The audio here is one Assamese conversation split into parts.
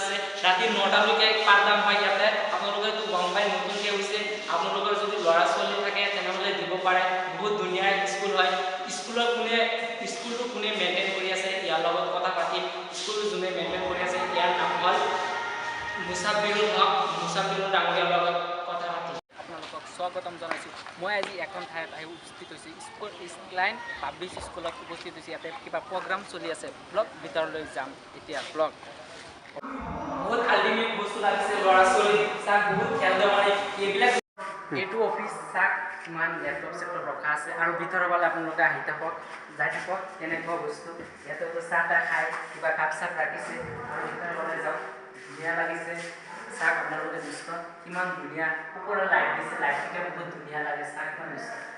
আছে ৰাতি 9টালৈকে পাঠদান হয় ইয়াতে আপোনালোকেতো গম পাই নতুনকৈ হৈছে আপোনালোকৰ যদি ল'ৰা ছোৱালী থাকে তেনেহ'লে দিব পাৰে বহুত ধুনীয়া স্কুল হয় স্কুলটো কোনে মেইনটেইন কৰি আছে ইয়াৰ লগত কথা পাতি স্কুলটো যোনে মেইনটেইন কৰি আছে ইয়াৰ নাম হ'ল মুছাফিৰুল হক মুছাফিৰুল ডাঙৰীয়াৰ লগত কথা পাতি আপোনালোকক স্বাগতম জনাইছোঁ মই আজি এখন ঠাইত আহি উপস্থিত হৈছোঁ স্কাইলাইন পাব্লিক স্কুলত উপস্থিত হৈছোঁ ইয়াতে কিবা প্ৰগ্ৰাম চলি আছে ব্লগ ভিতৰলৈ যাম এতিয়া ব্লগ বহুত আল্টিমেট বস্তু লাগিছে ল'ৰা ছোৱালী চাক বহুত খেল ধেমালি এইবিলাক এইটো অফিচ চাক কিমান লেপটপ চেপটপ ৰখা আছে আৰু ভিতৰৰ ফালে আপোনালোকে আহি থাকক যাই থাকক তেনেকুৱা বস্তু ইয়াতে চাহ তাহ খাই কিবা কাপ চাপ ৰাখিছে আৰু ভিতৰৰ ফালে যাওক ধুনীয়া লাগিছে চাক আপোনালোকে দৃশ্য কিমান ধুনীয়া ওপৰত লাইট দিছে লাইটকেইটা বহুত ধুনীয়া লাগে চাক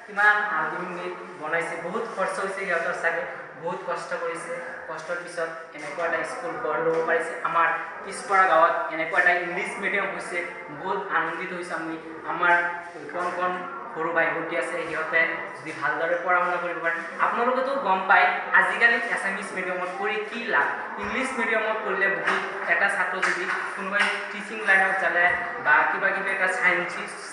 কিমান আল্টিমেট বনাইছে বহুত খৰচ হৈছে সিহঁতৰ চাগে বহুত কষ্ট কৰিছে কষ্টৰ পিছত এনেকুৱা এটা স্কুল গঢ় ল'ব পাৰিছে আমাৰ পিছপৰা গাঁৱত এনেকুৱা এটা ইংলিছ মিডিয়াম হৈছে বহুত আনন্দিত হৈছোঁ আমি আমাৰ কণ সৰু ভাই ভণ্টি আছে সিহঁতে যদি ভালদৰে পঢ়া শুনা কৰিব পাৰে আপোনালোকেতো গম পায় আজিকালি এছামিছ মিডিয়ামত পঢ়ি কি লাভ ইংলিছ মিডিয়ামত পঢ়িলে বহুত এটা ছাত্ৰ যদি কোনোবাই টিচিং লাইনত যালে বা কিবা কিবি এটা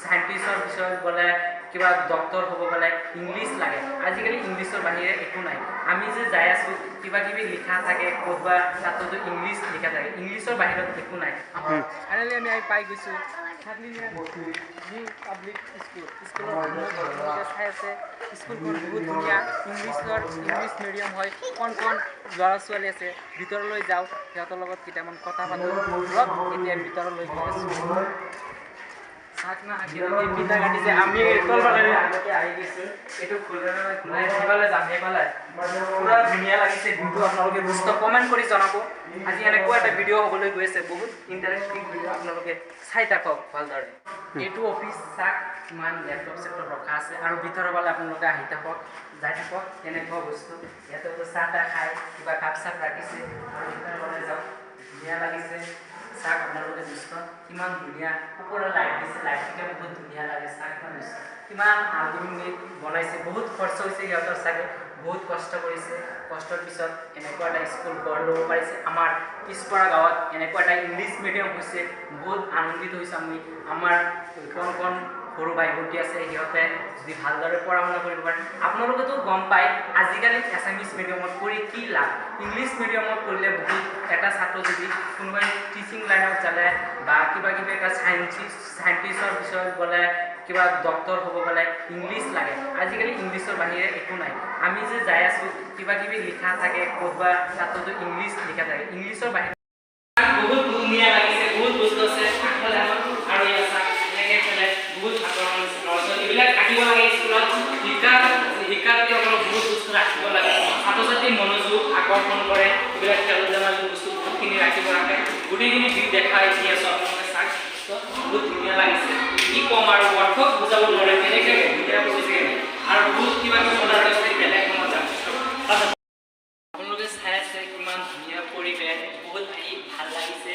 চাইণ্টিষ্টৰ বিষয়ত গ'লে কিবা ডক্টৰ হ'ব গ'লে ইংলিছ লাগে আজিকালি ইংলিছৰ বাহিৰে একো নাই আমি যে যাই আছোঁ কিবা কিবি লিখা থাকে ক'ৰবাত তাতো ইংলিছ লিখা থাকে ইংলিছৰ বাহিৰত একো নাই ফাইনেলি আমি পাই গৈছোঁ নিউ পাব্লিক স্কুলৰ চাই আছে স্কুলখন বহুত ধুনীয়া ইংলিছ মিডিয়াম হয় কণ ল'ৰা ছোৱালী আছে ভিতৰলৈ যাওঁ সিহঁতৰ লগত কেইটামান কথা পাতোঁ এতিয়া ভিতৰলৈ গৈ আছোঁ পিঠা কাটিছে আমি আগতে আহি গৈছোঁ এইটো সেইফালে যাম সেইফালে পুৰা ধুনীয়া লাগিছে ভিডিঅ' আপোনালোকে বস্তু কমেণ্ট কৰি জনাব আজি এনেকুৱা এটা ভিডিঅ' হ'বলৈ গৈ আছে বহুত ইণ্টাৰেষ্টিং ভিডিঅ' আপোনালোকে চাই থাকক ভালদৰে এইটো অফিচ চাক কিমান লেপটপ চেপটপ ৰখা আছে আৰু ভিতৰৰ ফালে আপোনালোকে আহি থাকক যাই থাকক তেনেকুৱা বস্তু ইয়াতে চাহ তাহ খাই কিবা কাপ চাপ ৰাখিছে আৰু ভিতৰৰ ফালে যাওক ধুনীয়া লাগিছে চাক আপোনালোকে দৃশ্য কিমান ধুনীয়া ওপৰত লাইট দিছে লাইটকেইটা বহুত ধুনীয়া লাগে চাক কিমান আল্টিমেট বনাইছে বহুত খৰচ হৈছে সিহঁতৰ চাগে বহুত কষ্ট কৰিছে কষ্টৰ পিছত এনেকুৱা এটা স্কুল গঢ় ল'ব পাৰিছে আমাৰ পিছপৰা গাঁৱত এনেকুৱা এটা ইংলিছ মিডিয়াম হৈছে বহুত আনন্দিত হৈছোঁ আমি আমাৰ কণ সৰু ভাই ভণ্টি আছে সিহঁতে যদি ভালদৰে পঢ়া শুনা কৰিব পাৰে আপোনালোকেতো গম পায় আজিকালি এছামিছ মিডিয়ামত পঢ়ি কি লাভ ইংলিছ মিডিয়ামত পঢ়িলে বহুত এটা ছাত্ৰ যদি কোনোবাই টিচিং লাইনত যালে বা কিবা কিবি এটা চাইণ্টিষ্টৰ বিষয়ত গ'লে কিবা ডক্টৰ হ'ব গ'লে ইংলিছ লাগে আজিকালি ইংলিছৰ বাহিৰে একো নাই আমি যে যাই আছোঁ কিবা কিবি লিখা থাকে ক'ৰবাত তাতো ইংলিছ লিখা থাকে ইংলিছৰ বাহিৰে বহুত ধুনীয়া লাগিছে বহুত বস্তু আছে আৰু এনেকৈ বহুত এইবিলাক ৰাখিব লাগে স্কুলত শিক্ষাৰ্থী অলপ বহুত বস্তু ৰাখিব লাগে ছাত্ৰ ছাত্ৰীৰ মনোযোগ আকৰ্ষণ কৰে এইবিলাক খেল ধেমালি বস্তু বহুতখিনি ৰাখিব লাগে গোটেইখিনি দেখাই দি আছোঁ আপোনালোকে চাওক বহুত ধুনীয়া লাগিছে কি ক'ম আৰু অৰ্থক বুজাব নোৱাৰে কেনেকৈ ধুনীয়া বুজিছে আৰু বহুত কিবা কিবি বনাৰ আছে বেলেগ সময় যাম আপোনালোকে চাই আছে কিমান ধুনীয়া পৰিৱেশ বহুত আহি ভাল লাগিছে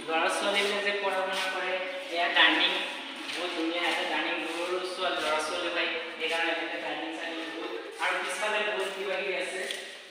ল'ৰা ছোৱালীবিলাক যে পঢ়া শুনা কৰে এয়া ডাইনিং বহুত ধুনীয়া এটা ডাইনিং সৰু ল'ৰা ছোৱালী হয় সেইকাৰণে এটা ডাইনিং চাইনিং বহুত আৰু পিছফালে বহুত কিবা কিবি আছে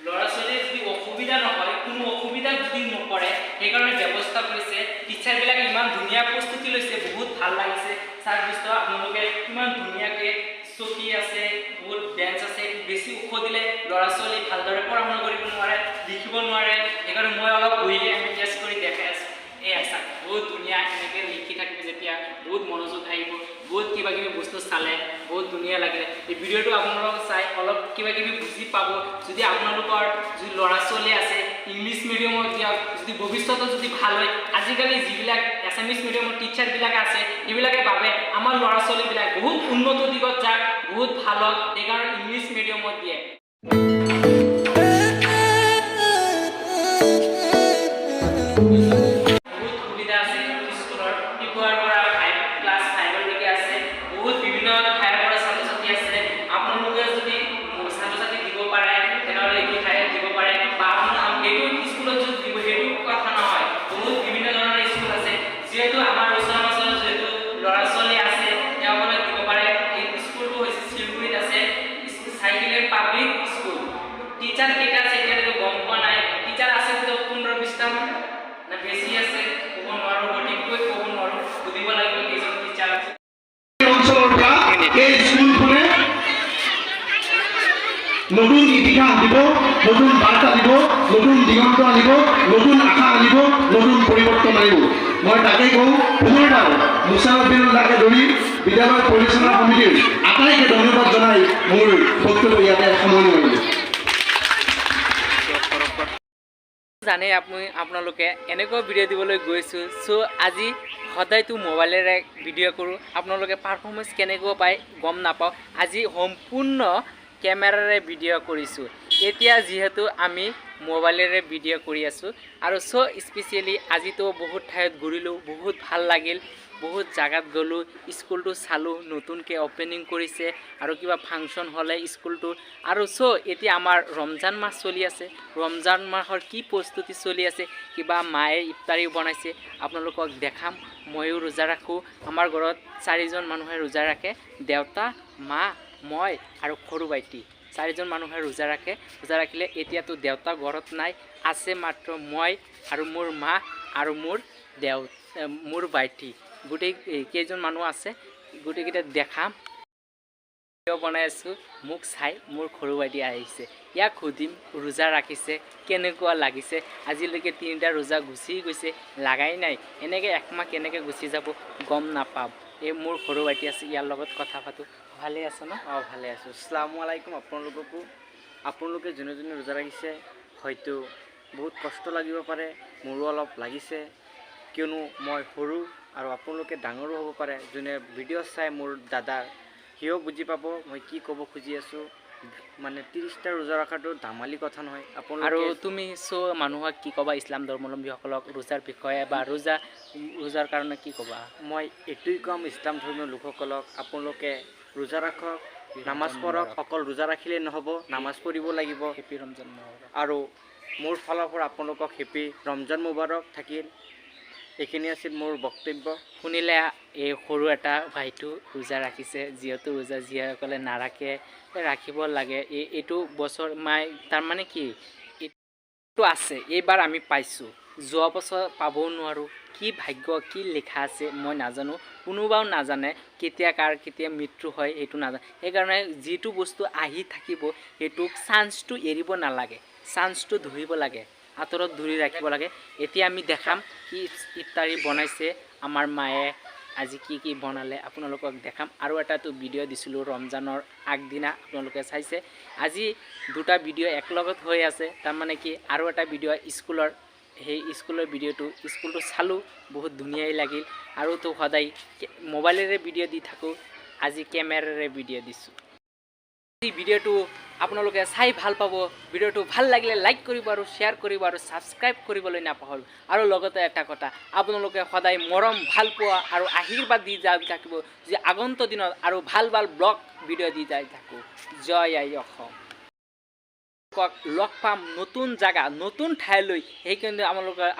ল'ৰা ছোৱালীৰ যদি অসুবিধা নহয় কোনো অসুবিধা যদি নকৰে সেইকাৰণে ব্যৱস্থা কৰিছে টিচাৰবিলাকে ইমান ধুনীয়া প্ৰস্তুতি লৈছে বহুত ভাল লাগিছে চাৰ দৃশ্য আপোনালোকে কিমান ধুনীয়াকৈ চকী আছে বহুত বেঞ্চ আছে বেছি ওখ দিলে ল'ৰা ছোৱালী ভালদৰে পঢ়া শুনা কৰিব নোৱাৰে লিখিব নোৱাৰে সেইকাৰণে মই অলপ বহি আমি টেষ্ট কৰি দেখাই আছোঁ এই চাওক বহুত ধুনীয়া এনেকৈ লিখি থাকিব যেতিয়া বহুত মনোযোগ আহিব বহুত কিবা কিবি বস্তু চালে বহুত ধুনীয়া লাগে এই ভিডিঅ'টো আপোনালোকে চাই অলপ কিবা কিবি বুজি পাব যদি আপোনালোকৰ যদি ল'ৰা ছোৱালী আছে ইংলিছ মিডিয়ামত দিয়ক যদি ভৱিষ্যতে যদি ভাল হয় আজিকালি যিবিলাক এছামিছ মিডিয়ামৰ টিচাৰবিলাক আছে সেইবিলাকে ভাবে আমাৰ ল'ৰা ছোৱালীবিলাক বহুত উন্নত দিশত যাক বহুত ভাল হওক সেইকাৰণে ইংলিছ মিডিয়ামত দিয়ে টিচাৰ কেটা আছে এটা গম পোৱা নাই টিচার আছে তো 15-20টা না বেশি নতুন ইতিহাস দিব, নতুন বাৰ্তা দিব, নতুন দিগন্ত আনিব, নতুন আশা আনিব, নতুন পৰিৱৰ্তন আনিব। মই তাকেই কওঁ, পুনৰবাৰ মুছাফিৰুল্লাহকে ধৰি বিদ্যালয় পৰিচালনা সমিতিৰ আটাইকে ধন্যবাদ জনাই মোৰ বক্তব্য ইয়াতে সামৰণি মাৰিলোঁ। জানে আপোনালোকে এনেকুৱা ভিডিঅ' দিবলৈ গৈছোঁ। চ' আজি সদায়তো মোবাইলেৰে ভিডিঅ' কৰোঁ, আপোনালোকে পাৰফৰ্মেঞ্চ কেনেকুৱা পায় গম নাপাওঁ। আজি সম্পূৰ্ণ কেমেৰাৰে ভিডিঅ' কৰিছোঁ। এতিয়া যিহেতু আমি মোবাইলেৰে ভিডিঅ' কৰি আছোঁ আৰু চ' স্পেচিয়েলি আজিতো বহুত ঠাইত ঘূৰিলোঁ, বহুত ভাল লাগিল, বহুত জাগাত গ'লোঁ, স্কুলটো চালোঁ, নতুনকৈ অপেনিং কৰিছে আৰু কিবা ফাংচন হ'লে স্কুলটো। আৰু চ' এতিয়া আমাৰ ৰমজান মাহ চলি আছে, ৰমজান মাহৰ কি প্ৰস্তুতি চলি আছে, কিবা মায়ে ইফতাৰী বনাইছে আপোনালোকক দেখাম। ময়ো ৰোজা ৰাখোঁ, আমাৰ ঘৰত 4জন মানুহে ৰোজা ৰাখে, দেউতা, মা, মই আৰু সৰু ভাইটি 4জন মানুহে ৰোজা ৰাখে। ৰোজা ৰাখিলে এতিয়াতো দেউতা ঘৰত নাই, আছে মাত্ৰ মই আৰু মোৰ মা আৰু মোৰ ভাইটি, গোটেই কেইজন মানুহ আছে, গোটেইকেইটা দেখাম। ভিডিঅ' বনাই আছোঁ, মোক চাই মোৰ সৰু ভাইটি আহিছে, ইয়াক সুধিম ৰোজা ৰাখিছে কেনেকুৱা লাগিছে। আজিলৈকে 3টা ৰোজা গুচি গৈছে, লাগাই নাই, এনেকৈ একমাহ কেনেকৈ গুচি যাব গম নাপাম। এই মোৰ সৰু ভাইটি আছে, ইয়াৰ লগত কথা পাতোঁ। ভালে আছে ন? অঁ ভালে আছোঁ। আসসালামু আলাইকুম আপোনালোককো। আপোনালোকে যোনে যোনে ৰোজা ৰাখিছে হয়তো বহুত কষ্ট লাগিব পাৰে, মোৰো অলপ লাগিছে, কিয়নো মই সৰু আৰু আপোনালোকে ডাঙৰো হ'ব পাৰে। যোনে ভিডিঅ' চাই মোৰ দাদা, সিও বুজি পাব মই কি ক'ব খুজি আছোঁ। মানে 30টা ৰোজা ৰখাটো ধেমালি কথা নহয়। আৰু তুমি চ' মানুহক কি ক'বা, ইছলাম ধৰ্মাৱলম্বীসকলক ৰোজাৰ বিষয়ে বা ৰোজাৰ কাৰণে কি ক'বা? মই এইটোৱেই ক'ম ইছলাম ধৰ্মীয় লোকসকলক, আপোনালোকে ৰোজা ৰাখক, নামাজ পঢ়ক। অকল ৰোজা ৰাখিলেই নহ'ব, নামাজ পঢ়িব লাগিব। হেপী ৰমজান মোবাৰক। আৰু মোৰ ফালৰ পৰা আপোনালোকক হেপী ৰমজান মোবাৰক থাকিল। এইখিনি আছিল মোৰ বক্তব্য। শুনিলে এই সৰু এটা ভাইটো ৰোজা ৰাখিছে, যিহেতু ৰোজা যিসকলে নাৰাখে ৰাখিব লাগে। এইটো বছৰ তাৰমানে কি এইটো আছে, এইবাৰ আমি পাইছোঁ, যোৱা বছৰ পাবও নোৱাৰোঁ। কি ভাগ্য, কি লিখা আছে মই নাজানো, কোনোবাও নাজানে কেতিয়া মৃত্যু হয় সেইটো নাজানে। সেইকাৰণে যিটো বস্তু আহি থাকিব সেইটোক চান্সটো এৰিব নালাগে, চান্সটো ধৰিব লাগে, আঁতৰত ধৰি ৰাখিব লাগে। এতিয়া আমি দেখাম কি ইফতাৰী বনাইছে আমাৰ মায়ে, আজি কি বনালে আপোনালোকক দেখাম। আৰু এটাতো ভিডিঅ' দিছিলোঁ ৰমজানৰ আগদিনা, আপোনালোকে চাইছে। আজি 2টা ভিডিঅ' একলগত হৈ আছে, তাৰমানে কি আৰু এটা ভিডিঅ' স্কুলৰ, সেই স্কুলৰ ভিডিঅ'টো স্কুলটো চালোঁ, বহুত ধুনীয়াই লাগিল। আৰুতো সদায় মোবাইলেৰে ভিডিঅ' দি থাকোঁ, আজি কেমেৰাৰে ভিডিঅ' দিছোঁ। ভিডিঅ'টো আপোনালোকে চাই ভাল পাব। ভিডিঅ'টো ভাল লাগিলে লাইক কৰিব আৰু শ্বেয়াৰ কৰিব আৰু ছাবস্ক্ৰাইব কৰিবলৈ নাপাহৰিব। আৰু লগতে এটা কথা, আপোনালোকে সদায় মৰম, ভাল পোৱা আৰু আশীৰ্বাদ দি যাই থাকিব, যে আগন্তুক দিনত আৰু ভাল ব্লগ ভিডিঅ' দি যাই থাকোঁ। জয় আই অসম। লগ পাম নতুন জেগা, নতুন ঠাইলৈ। সেইকাৰণে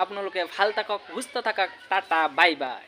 আপোনালোকে ভাল থাকক, সুস্থ থাকক। Tata, bye bye.